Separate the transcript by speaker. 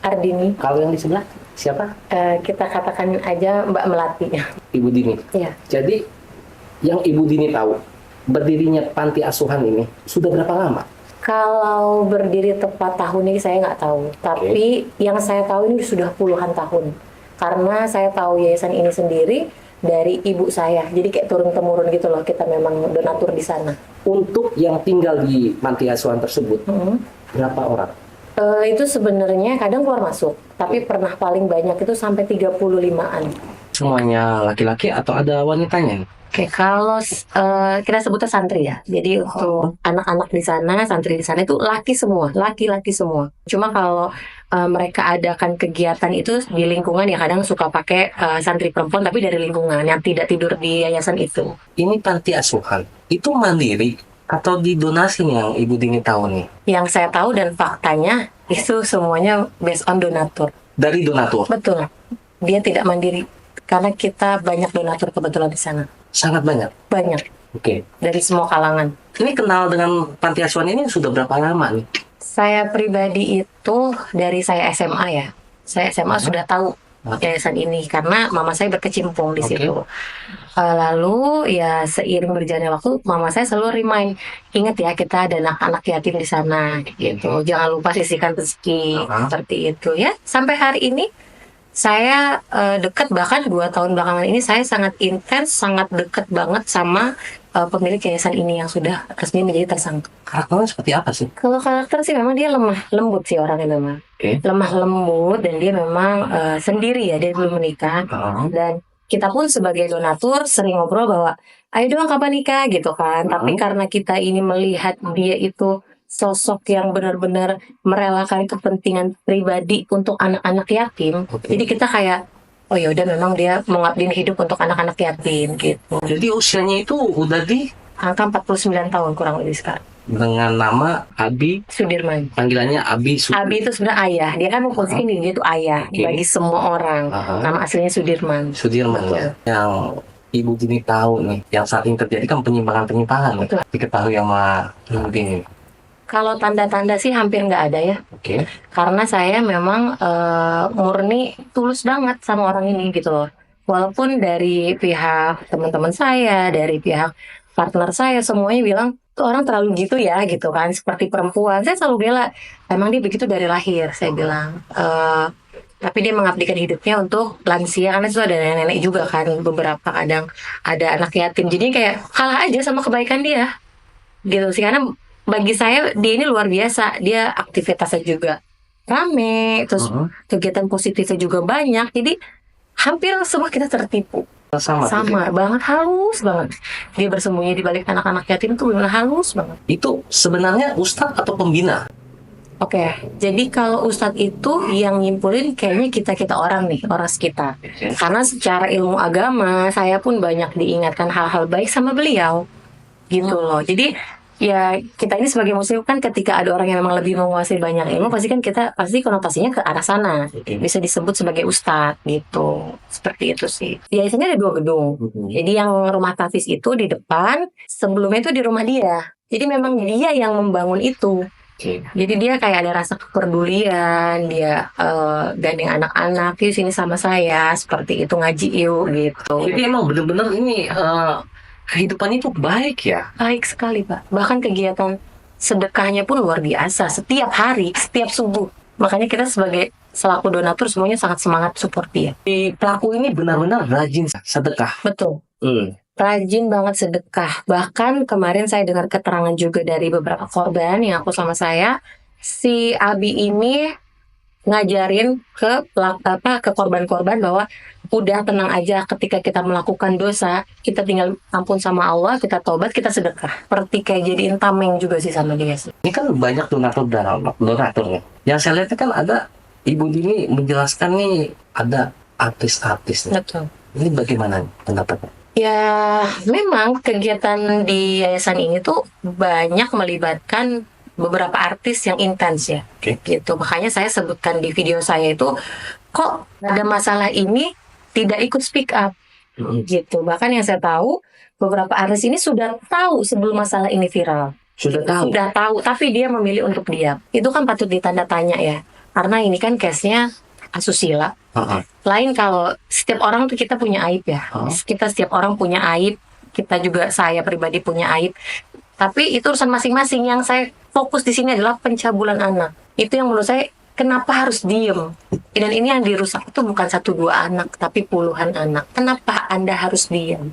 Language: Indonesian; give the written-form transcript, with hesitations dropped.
Speaker 1: Ardini.
Speaker 2: Kalau yang di sebelah siapa?
Speaker 1: Kita katakan aja Mbak Melati.
Speaker 2: Ibu Dini.
Speaker 1: Iya.
Speaker 2: Jadi yang Ibu Dini tahu berdirinya panti asuhan ini sudah berapa lama?
Speaker 1: Kalau berdiri tepat tahun ini saya nggak tahu. Tapi yang saya tahu ini sudah puluhan tahun. Karena saya tahu yayasan ini sendiri dari ibu saya. Jadi kayak turun-temurun gitu loh. Kita memang donatur di sana.
Speaker 2: Untuk yang tinggal di panti asuhan tersebut, berapa orang?
Speaker 1: Itu sebenarnya kadang keluar masuk. Tapi pernah paling banyak itu sampai 35-an.
Speaker 2: Semuanya laki-laki atau ada wanitanya?
Speaker 1: Oke, kalau kita sebutnya santri ya. Jadi untuk anak-anak di sana, santri di sana itu laki-laki semua. Cuma kalau mereka adakan kegiatan itu di lingkungan ya kadang suka pakai santri perempuan tapi dari lingkungan yang tidak tidur di yayasan itu.
Speaker 2: Ini panti asuhan, itu mandiri atau didonasi yang Ibu Dini tahu nih?
Speaker 1: Yang saya tahu dan faktanya itu semuanya based on donatur.
Speaker 2: Dari donatur?
Speaker 1: Betul. Dia tidak mandiri karena kita banyak donatur kebetulan di sana.
Speaker 2: Sangat banyak?
Speaker 1: Banyak.
Speaker 2: Oke.
Speaker 1: Dari semua kalangan.
Speaker 2: Ini kenal dengan panti asuhan ini sudah berapa lama nih?
Speaker 1: Saya pribadi itu dari saya SMA ya. Saya SMA sudah tahu yayasan ini karena mama saya berkecimpung di situ. Lalu ya seiring berjalannya waktu, mama saya selalu remind, ingat ya kita ada anak-anak yatim di sana, gitu. Jangan lupa sisihkan rezeki, seperti itu ya. Sampai hari ini saya dekat, bahkan 2 tahun belakangan ini saya sangat intens, sangat dekat banget sama pemilik yayasan ini yang sudah resmi menjadi tersangka.
Speaker 2: Karakternya seperti apa sih?
Speaker 1: Kalau karakter sih memang dia lemah lembut sih orangnya memang. Lemah lembut dan dia memang sendiri ya, dia belum menikah. Dan kita pun sebagai donatur sering ngobrol bahwa ayo dong kapan nikah gitu kan. Tapi karena kita ini melihat dia itu sosok yang benar-benar merelakan kepentingan pribadi untuk anak-anak yatim. Jadi kita kayak, oh ya udah memang dia mengabdi hidup untuk anak-anak yatim gitu.
Speaker 2: Jadi usianya itu udah di
Speaker 1: angka 49 tahun kurang lebih sekarang.
Speaker 2: Dengan nama Abi
Speaker 1: Sudirman.
Speaker 2: Panggilannya Abi
Speaker 1: Abi itu sebenarnya ayah. Dia kan memposisikan dia itu ayah bagi semua orang. Nama aslinya Sudirman.
Speaker 2: Sudirman ya. Yang Ibu Dini tahu nih, yang saat ini terjadi kan penyimpangan diketahui sama Ibu Dini.
Speaker 1: Kalau tanda-tanda sih hampir nggak ada ya. Karena saya memang murni tulus banget sama orang ini gitu loh. Walaupun dari pihak teman-teman saya, dari pihak partner saya, semuanya bilang tuh orang terlalu gitu ya gitu kan, seperti perempuan. Saya selalu bela, emang dia begitu dari lahir, saya bilang. Tapi dia mengabdikan hidupnya untuk lansia, karena itu ada nenek-nenek juga kan, beberapa kadang ada anak yatim. Jadi kayak kalah aja sama kebaikan dia gitu sih. Karena bagi saya dia ini luar biasa. Dia aktivitasnya juga rame, terus kegiatan positifnya juga banyak. Jadi hampir semua kita tertipu. Samar banget, halus banget. Dia bersembunyi di balik anak-anak yatim tuh benar halus banget.
Speaker 2: Itu sebenarnya ustadz atau pembina?
Speaker 1: Oke, jadi kalau ustadz itu yang nyimpulin kayaknya kita orang nih, orang sekitar. Karena secara ilmu agama saya pun banyak diingatkan hal-hal baik sama beliau, gitu loh. Jadi ya kita ini sebagai muslim kan ketika ada orang yang memang lebih menguasai banyak ilmu, pasti kan kita pasti konotasinya ke arah sana. Bisa disebut sebagai ustadz gitu. Seperti itu sih. Yayasannya ada 2 gedung. Jadi yang rumah tahfiz itu di depan, sebelumnya itu di rumah dia. Jadi memang dia yang membangun itu. Jadi dia kayak ada rasa kepedulian, dia gandeng anak-anak, yuk sini sama saya, seperti itu, ngaji yuk gitu.
Speaker 2: Jadi emang bener-bener ini kehidupannya itu baik ya?
Speaker 1: Baik sekali Pak. Bahkan kegiatan sedekahnya pun luar biasa. Setiap hari, setiap subuh. Makanya kita sebagai selaku donatur semuanya sangat semangat support dia.
Speaker 2: Pelaku ini benar-benar rajin sedekah.
Speaker 1: Betul. Rajin banget sedekah. Bahkan kemarin saya dengar keterangan juga dari beberapa korban yang aku sama saya. Si Abi ini ngajarin ke korban-korban bahwa udah tenang aja ketika kita melakukan dosa, kita tinggal ampun sama Allah, kita tobat, kita sedekah. Seperti kayak jadiin tameng juga sih sama dia sih.
Speaker 2: Ini kan banyak donaturnya. Yang saya lihat kan ada Ibu Dini menjelaskan nih ada artis-artis nih.
Speaker 1: Betul.
Speaker 2: Ini bagaimana pendapatnya?
Speaker 1: Ya, memang kegiatan di yayasan ini tuh banyak melibatkan beberapa artis yang intens ya. Gitu. Makanya saya sebutkan di video saya itu, kok ada masalah ini tidak ikut speak up. Gitu. Bahkan yang saya tahu, beberapa artis ini sudah tahu sebelum masalah ini viral.
Speaker 2: Sudah tahu,
Speaker 1: tapi dia memilih untuk diam. Itu kan patut ditanda tanya ya. Karena ini kan case-nya asusila. Lain kalau setiap orang tuh kita punya aib ya. Kita setiap orang punya aib. Kita juga, saya pribadi punya aib. Tapi itu urusan masing-masing. Yang saya fokus di sini adalah pencabulan anak. Itu yang menurut saya, kenapa harus diem? Dan ini yang dirusak itu bukan 1-2 anak, tapi puluhan anak. Kenapa Anda harus diem?